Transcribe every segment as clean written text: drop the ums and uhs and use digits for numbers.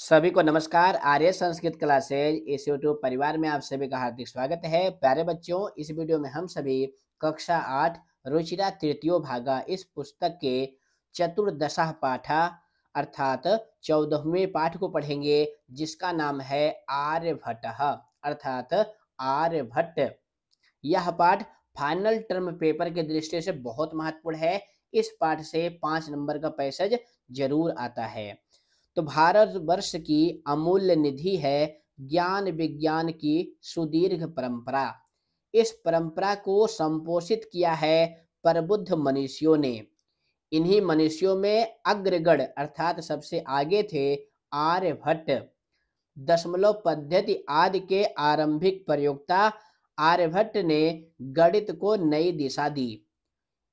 सभी को नमस्कार। आर्य संस्कृत क्लासेज इस यूट्यूब परिवार में आप सभी का हार्दिक स्वागत है। प्यारे बच्चों, इस वीडियो में हम सभी कक्षा 8 रुचिरा तृतीयो भागा इस पुस्तक के चतुर्दशः पाठा अर्थात 14वें पाठ को पढ़ेंगे, जिसका नाम है आर्यभट्टः अर्थात आर्यभट्ट। यह पाठ फाइनल टर्म पेपर के दृष्टि से बहुत महत्वपूर्ण है। इस पाठ से 5 नंबर का पैसेज जरूर आता है। तो भारतवर्ष की अमूल्य निधि है ज्ञान विज्ञान की सुदीर्घ परंपरा। इस परंपरा को संपोषित किया है प्रबुद्ध मनुष्यों ने। इन्हीं मनुष्यों में अग्रगण्य अर्थात सबसे आगे थे आर्यभट्ट। दशमलव पद्धति आदि के आरंभिक प्रयोक्ता आर्यभट्ट ने गणित को नई दिशा दी।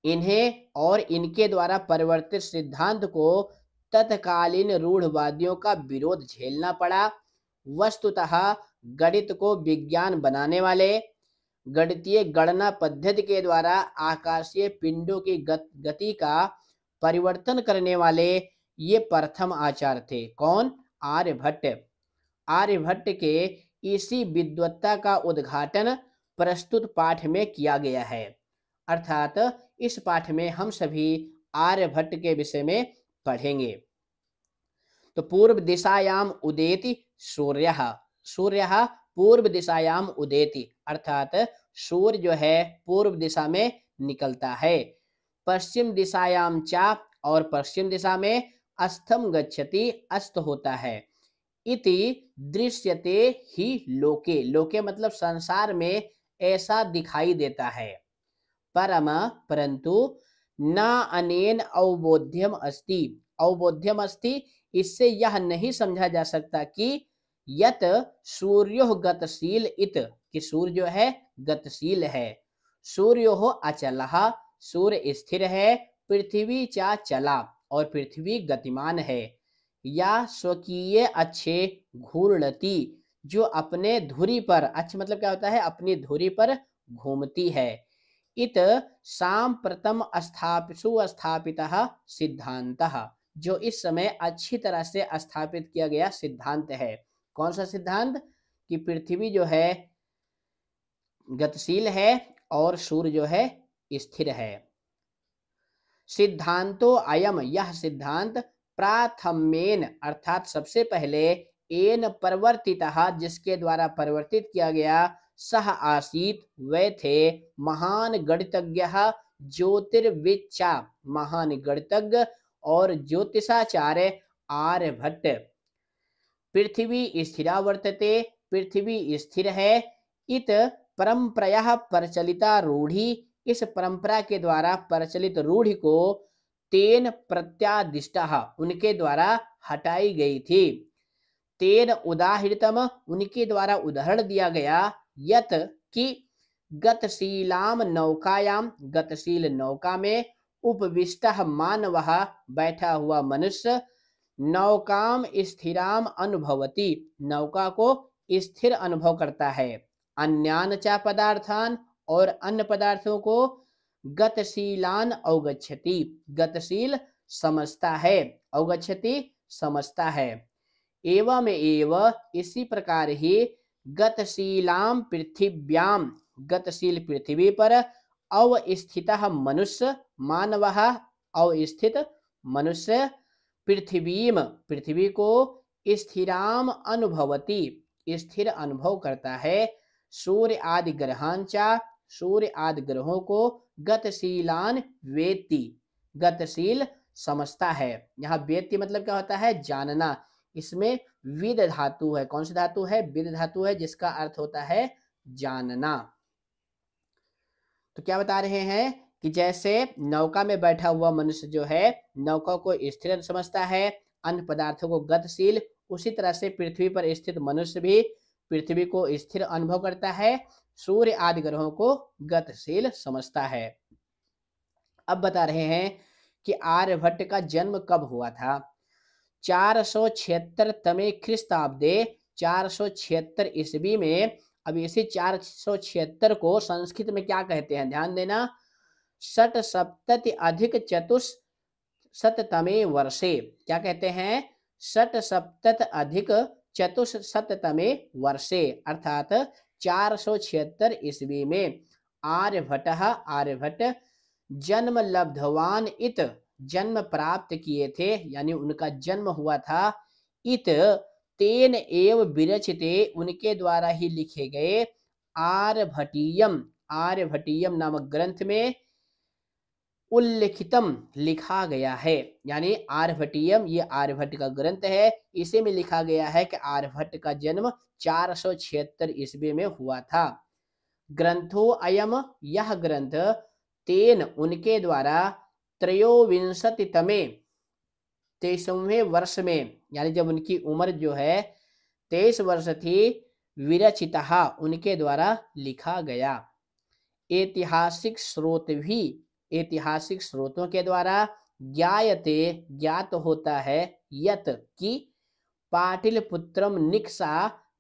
इन्हें और इनके द्वारा परिवर्तित सिद्धांत को तत्कालीन रूढ़वादियों का विरोध झेलना पड़ा। वस्तुतः गणित को विज्ञान बनाने वाले, गणितीय गणना पद्धति के द्वारा आकाशीय पिंडों की गति का परिवर्तन करने वाले ये प्रथम आचार्य थे। कौन? आर्यभट्ट। आर्यभट्ट के इसी विद्वत्ता का उद्घाटन प्रस्तुत पाठ में किया गया है। अर्थात इस पाठ में हम सभी आर्यभट्ट के विषय में पढ़ेंगे। तो पूर्व दिशायाम उदेति सूर्यः। सूर्यः पूर्व दिशायाम उदेति अर्थात सूर्य जो है पूर्व दिशा में निकलता है। पश्चिम दिशायाम चा और पश्चिम दिशा में अस्तम गच्छति अस्त होता है। इति दृश्यते ही लोके। लोके मतलब संसार में ऐसा दिखाई देता है। परम परंतु न अनेन अवबोध्यम अस्ति। अवबोध्यम अस्ति इससे यह नहीं समझा जा सकता कि यत सूर्यो गतिशील इत कि सूर्य जो है गतिशील है। सूर्यो अचलः सूर्य स्थिर है। पृथ्वी चा चला और पृथ्वी गतिमान है। या स्वकीय अच्छे घूर्णति जो अपने धुरी पर, अच्छे मतलब क्या होता है, अपनी धुरी पर घूमती है। इत सांप्रतम सुस्थापितः सिद्धांतः जो इस समय अच्छी तरह से स्थापित किया गया सिद्धांत है। कौन सा सिद्धांत? कि पृथ्वी जो है गतिशील है और सूर्य जो है स्थिर है। सिद्धांतो अयम यह सिद्धांत प्राथम्येन अर्थात सबसे पहले एन परिवर्तितः जिसके द्वारा परिवर्तित किया गया सह आसीत वे थे महान गणितज्ञ ज्योतिर्विच्चा महान गणितज्ञ और ज्योतिषाचार्य आर्यभट्ट। पृथ्वी स्थिरा वर्तते पृथ्वी स्थिर है। इत परंपरायाः प्रचलिता रूढ़ी इस परंपरा के द्वारा प्रचलित रूढ़ी को तेन प्रत्यादिष्टः उनके द्वारा हटाई गई थी। तेन उदाहृतम उनके द्वारा उदाहरण दिया गया यत कि गतिशीलाम नौकायाम गतिशील नौका में उपविष्टः मानवः बैठा हुआ मनुष्य नौकाम स्थिराम अनुभवति नौका को स्थिर अनुभव करता है। अन्यान च पदार्थान और अन्य पदार्थों को गतिशीलान अवगच्छति गतिशील समझता है। अवगच्छति समझता है। एवं इसी प्रकार ही गतिशीलाम पृथिव्याम गतिशील पृथ्वी पर अवस्थितः मनुष्य मानवः अवस्थित मनुष्य पृथ्वीम पृथ्वी को स्थिराम अनुभवति स्थिर अनुभव करता है। सूर्य आदि ग्रहांचा सूर्य आदि ग्रहों को गतिशीलान वेत्ति गतिशील समझता है। यहाँ वेत्ति मतलब क्या होता है? जानना। इसमें विद धातु है। कौन सी धातु है? विद धातु है, जिसका अर्थ होता है जानना। तो क्या बता रहे हैं कि जैसे नौका में बैठा हुआ मनुष्य जो है नौका को स्थिर समझता है, अन्य पदार्थों को गतिशील, उसी तरह से पृथ्वी पर स्थित मनुष्य भी पृथ्वी को स्थिर अनुभव करता है, सूर्य आदि ग्रहों को गतिशील समझता है। अब बता रहे हैं कि आर्यभट्ट का जन्म कब हुआ था। 476 ख्रीस्ताब्दे 476 ईस्वी में। अब इसी 476 को संस्कृत में क्या कहते हैं? ध्यान देना। षट सप्तति अधिक चतुष्शततमे वर्षे क्या कहते हैं? षट्सप्तत अधिक चतुःशततमे वर्षे अर्थात 476 ईस्वी में आर्यभट्ट जन्म लब्धवान इत जन्म प्राप्त किए थे, यानी उनका जन्म हुआ था। इत तेन एव विरचिते उनके द्वारा ही लिखे गए आर्यभटीयम नामक ग्रंथ में उल्लिखितम लिखा गया है। यानी आर्यभटीयम ये आर्यभट्ट का ग्रंथ है, इसी में लिखा गया है कि आर्यभट्ट का जन्म 476 ईस्वी में हुआ था। ग्रंथो अयम यह ग्रंथ तेन उनके द्वारा त्रयोविंशतितमे 23वें वर्ष में, यानी जब उनकी उम्र जो है 23 वर्ष थी, विरचिता उनके द्वारा लिखा गया। ऐतिहासिक स्रोतों के द्वारा ज्ञात होता है यत कि पाटिलपुत्रम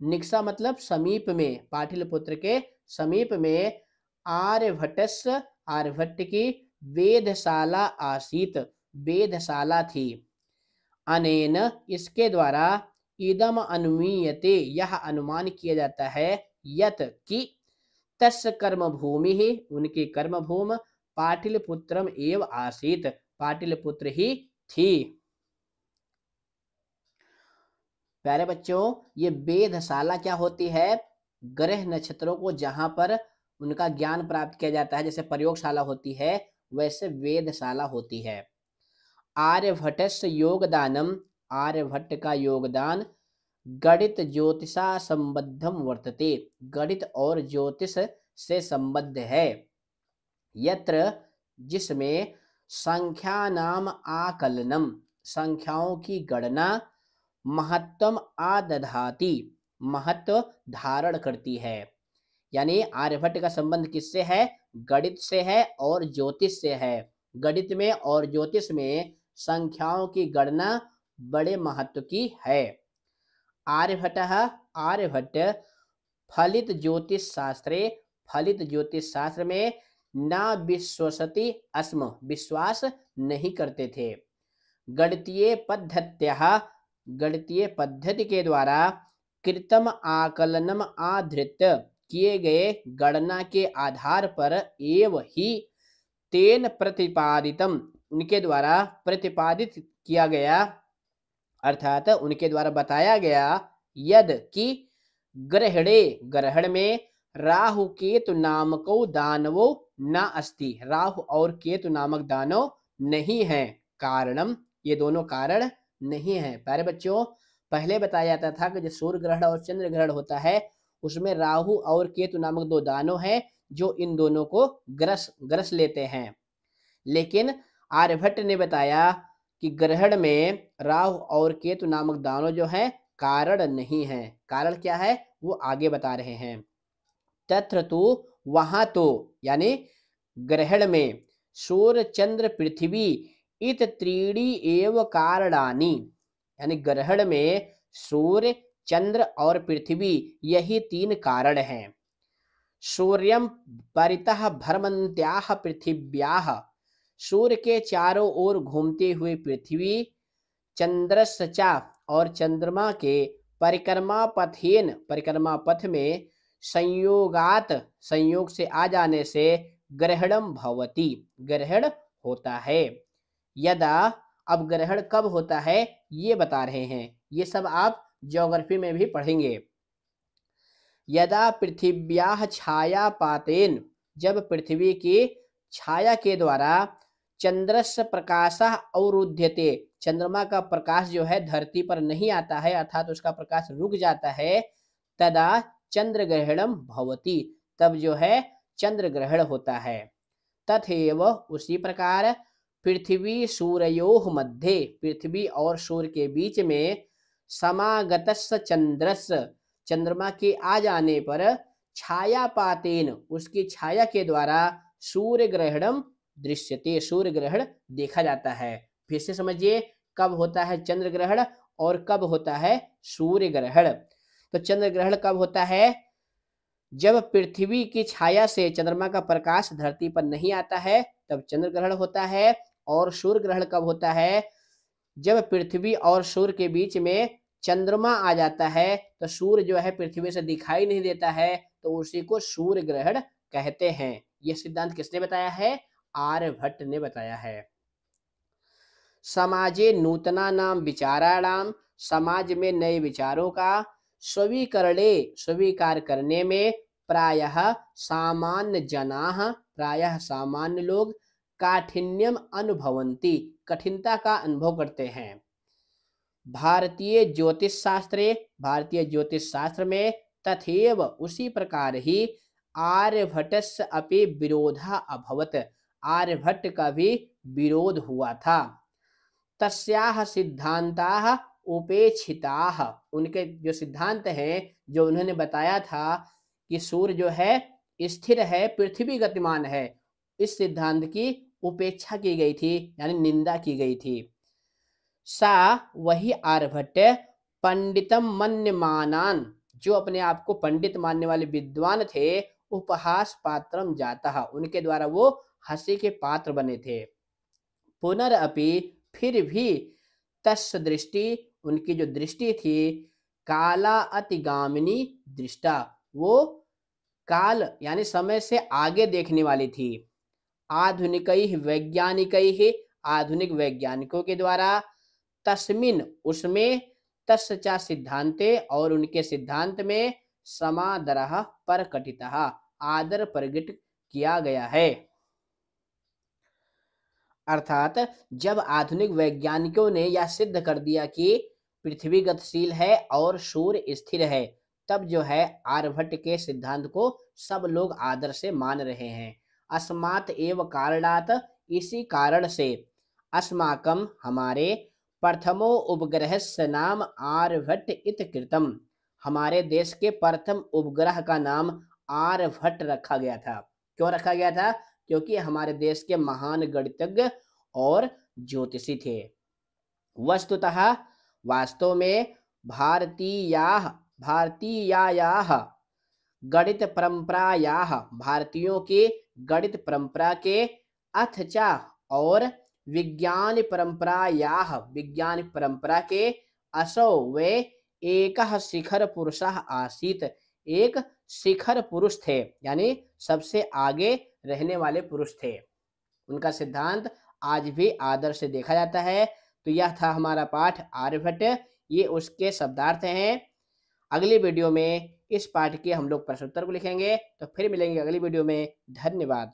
निक्सा मतलब समीप में, पाटिलपुत्र के समीप में आर्यभट्ट की वेधशाला आसीत, वेधशाला थी। अनेन इसके द्वारा इदम अनुमीयते यह अनुमान किया जाता है यत कि तस्य कर्मभूमि ही उनकी कर्मभूमि पाटिलपुत्रम एव आसीत, पाटिलपुत्र ही थी। प्यारे बच्चों, ये वेधशाला क्या होती है? ग्रह नक्षत्रों को जहां पर उनका ज्ञान प्राप्त किया जाता है, जैसे प्रयोगशाला होती है वैसे वेधशाला होती है। आर्यभट्टस्य योगदानम आर्यभट्ट का योगदान गणित ज्योतिषा संबद्धम वर्तते, गणित और ज्योतिष से संबद्ध है। यत्र जिसमें संख्या नाम आकलनम संख्याओं की गणना महत्वम आदधाति महत्व धारण करती है। यानी आर्यभट्ट का संबंध किससे है? गणित से है और ज्योतिष से है। गणित में और ज्योतिष में संख्याओं की गणना बड़े महत्व की है। आर्यभट्ट फलित ज्योतिष शास्त्र में न विश्वसति अस्म विश्वास नहीं करते थे। गणितीय पद्धति के द्वारा कृतम आकलनम आधृत किए गए गणना के आधार पर एव ही तेन प्रतिपादितम उनके द्वारा प्रतिपादित किया गया, अर्थात उनके द्वारा बताया गया यद कि ग्रहण में राहु केतु नामको दानवो न अस्ति, राहु और केतु नामक दानव नहीं है। कारणम ये दोनों कारण नहीं है। प्यारे बच्चों, पहले बताया जाता था कि जो सूर्य ग्रहण और चंद्र ग्रहण होता है उसमें राहु और केतु नामक दो दानव हैं जो इन दोनों को ग्रस लेते हैं। लेकिन आर्यभट्ट ने बताया कि ग्रहण में राहु और केतु नामक दानव जो हैं कारण नहीं है। कारण क्या है वो आगे बता रहे हैं। तत्र तो वहां तो यानी ग्रहण में सूर्य चंद्र पृथ्वी इत त्रीणी एव कारणानि, यानी ग्रहण में सूर्य चंद्र और पृथ्वी यही तीन कारण हैं। सूर्यम परितः भ्रमन्त्याः पृथिव्याः सूर्य के चारों ओर घूमते हुए पृथ्वी, चंद्रस्य च और चंद्रमा के परिक्रमा पथ में संयोग से आ जाने से ग्रहणम भवति ग्रहण होता है। यदा अब ग्रहण कब होता है ये बता रहे हैं, ये सब आप ज्योग्राफी में भी पढ़ेंगे। यदा पृथिव्याः छायापातेन जब पृथ्वी की छाया के द्वारा चंद्रस्य प्रकाशः अवरुध्यते चंद्रमा का प्रकाश जो है धरती पर नहीं आता है, अर्थात उसका प्रकाश रुक जाता है। तदा चंद्र ग्रहणम भवति तब जो है चंद्र ग्रहण होता है। तथैव उसी प्रकार पृथ्वी सूर्योः मध्ये पृथ्वी और सूर्य के बीच में समागतस्य चंद्रस्य चंद्रमा के आ जाने पर छायापातेन उसकी छाया के द्वारा सूर्य ग्रहणम दृश्यते सूर्य ग्रहण देखा जाता है। फिर से समझिए, कब होता है चंद्र ग्रहण और कब होता है सूर्य ग्रहण। तो चंद्र ग्रहण कब होता है? जब पृथ्वी की छाया से चंद्रमा का प्रकाश धरती पर नहीं आता है तब चंद्र ग्रहण होता है। और सूर्य ग्रहण कब होता है? जब पृथ्वी और सूर्य के बीच में चंद्रमा आ जाता है तो सूर्य जो है पृथ्वी से दिखाई नहीं देता है, तो उसी को सूर्य ग्रहण कहते हैं। यह सिद्धांत किसने बताया है? आर्यभट्ट ने बताया है। समाजे नूतनानां विचाराणाम, समाज में नए विचारों का स्वीकरणे, स्वीकार करने में प्रायः सामान्य जनाः, प्रायः सामान्य लोग काठिन्यम अनुभवन्ति, कठिनता का अनुभव करते हैं। भारतीय ज्योतिष शास्त्रे, भारतीय ज्योतिष शास्त्र में तथैव, उसी प्रकार ही आर्यभट्टस्य अपि विरोधा अभवत, आर्यभट्ट का भी विरोध हुआ था। तस्याः सिद्धांताः उपेक्षिताः, उनके जो सिद्धांत हैं, जो उन्होंने बताया था कि सूर्य जो है स्थिर है, पृथ्वी गतिमान है, इस सिद्धांत की उपेक्षा की गई थी, यानी निंदा की गई थी। सा, वही आर्यभट्ट, पंडितम मन्यमानान, जो अपने आप को पंडित मानने वाले विद्वान थे, उपहास पात्रम जाता, उनके द्वारा वो हंसी के पात्र बने थे। पुनरअपि, फिर भी, तस्य दृष्टि, उनकी जो दृष्टि थी, काला अतिगामिनी दृष्टा, वो काल यानी समय से आगे देखने वाली थी। आधुनिकैः वैज्ञानिकैः, आधुनिक वैज्ञानिकों के द्वारा, तस्मिन्, उसमें, तस्य च सिद्धांते, और उनके सिद्धांत में, समादरः प्रकटितः, आदर प्रकट किया गया है। अर्थात जब आधुनिक वैज्ञानिकों ने यह सिद्ध कर दिया कि पृथ्वी गतिशील है और सूर्य स्थिर है, तब जो है आर्यभट्ट के सिद्धांत को सब लोग आदर से मान रहे हैं। अस्मात् एव कारणात्, इसी कारण से, अस्माकं, हमारे, प्रथमो उपग्रहस्य नाम आर्यभट्ट इति कृतम्, हमारे देश के प्रथम उपग्रह का नाम आर्यभट्ट रखा गया था। क्यों रखा गया था? क्योंकि हमारे देश के महान गणितज्ञ और ज्योतिषी थे। वस्तुतः, वास्तव में, भारतीयायाः गणित परंपरायाः, भारतीयों के गणित परंपरा के, अथ च, और विज्ञान परंपरायाः, विज्ञान परंपरा के, असौ, वे एकः शिखर पुरुषः आसीत्, एक शिखर पुरुष थे, यानी सबसे आगे रहने वाले पुरुष थे। उनका सिद्धांत आज भी आदर से देखा जाता है। तो यह था हमारा पाठ आर्यभट्ट, ये उसके शब्दार्थ हैं। अगली वीडियो में इस पाठ के हम लोग प्रश्नोत्तर को लिखेंगे। तो फिर मिलेंगे अगली वीडियो में। धन्यवाद।